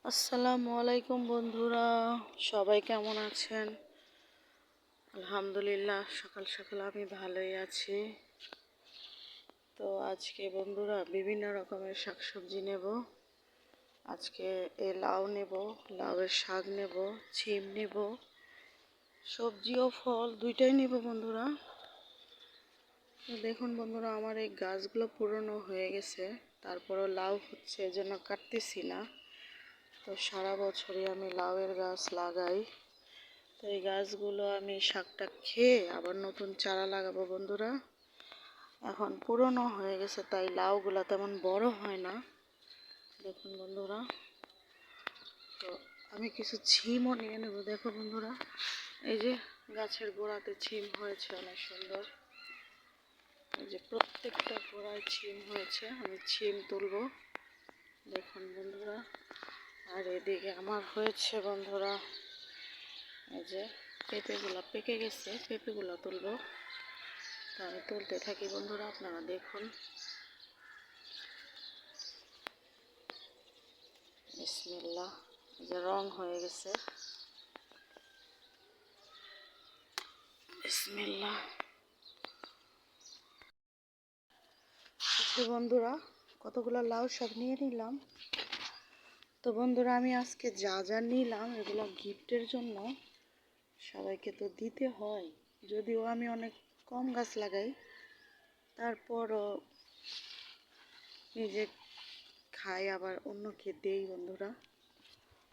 আসসালামু আলাইকুম বন্ধুরা, সবাই কেমন আছেন? আলহামদুলিল্লাহ, সকাল সকাল আমি ভালোই আছি। তো আজকে বন্ধুরা বিভিন্ন রকমের শাকসবজি নেব। আজকে লাউ নেব, লাউয়ের শাক নেব, ছিম নেব, সবজি ও ফল দুইটাই নেব বন্ধুরা। তো দেখুন বন্ধুরা, আমার এই গাছগুলো পুরনো হয়ে গেছে, তারপরও লাউ হচ্ছে, এজন্য কাটতেছি না। তো সারা বছরই আমি লাউয়ের গাছ লাগাই। তো এই গাছগুলো আমি শাকটা খেয়ে আবার নতুন চারা লাগাবো বন্ধুরা। এখন পুরনো হয়ে গেছে, তাই লাউগুলো তেমন বড় হয় না। দেখুন বন্ধুরা, তো আমি কিছু ছিমও নিয়ে নেব। দেখো বন্ধুরা, এই যে গাছের গোড়াতে ছিম হয়েছে অনেক সুন্দর। এই যে প্রত্যেকটা গোড়ায় ছিম হয়েছে, আমি ছিম তুলবো। দেখুন বন্ধুরা, আর এদিকে আমার হয়েছে বন্ধুরা, এই যে পেঁপেগুলো পেকে গেছে, পেঁপেগুলো তুলবো। তো আমি তুলতে থাকি বন্ধুরা, আপনারা দেখুন। বিসমিল্লাহ, যে রং হয়ে গেছে। বিসমিল্লাহ। তো বন্ধুরা, কতগুলো লাউ শাক নিয়ে নিলাম। তো বন্ধুরা, আমি আজকে যা যা নিলাম এগুলো গিফটের জন্য, সবাইকে তো দিতে হয়। যদিও আমি অনেক কম গাছ লাগাই, তারপরও নিজে খাই আবার অন্যকে দেই বন্ধুরা।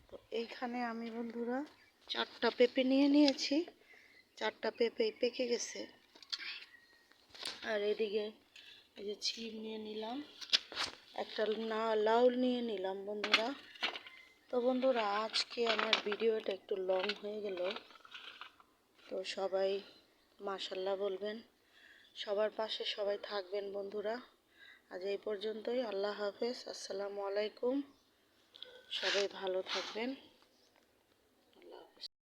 তো এইখানে আমি বন্ধুরা 4টা পেঁপে নিয়ে নিয়েছি। 4টা পেঁপে পেকে গেছে। আর এদিকে এই যে ছিম নিয়ে নিলাম, একটা লাউ নিয়ে নিলাম বন্ধুরা। তো বন্ধুরা, আজকে আমার ভিডিওটা একটু লং হয়ে গেল, তো সবাই মাশাল্লাহ বলবেন, সবার পাশে সবাই থাকবেন বন্ধুরা। আজ এই পর্যন্তই। আল্লাহ হাফেজ, আসসালামু আলাইকুম, সবাই ভালো থাকবেন।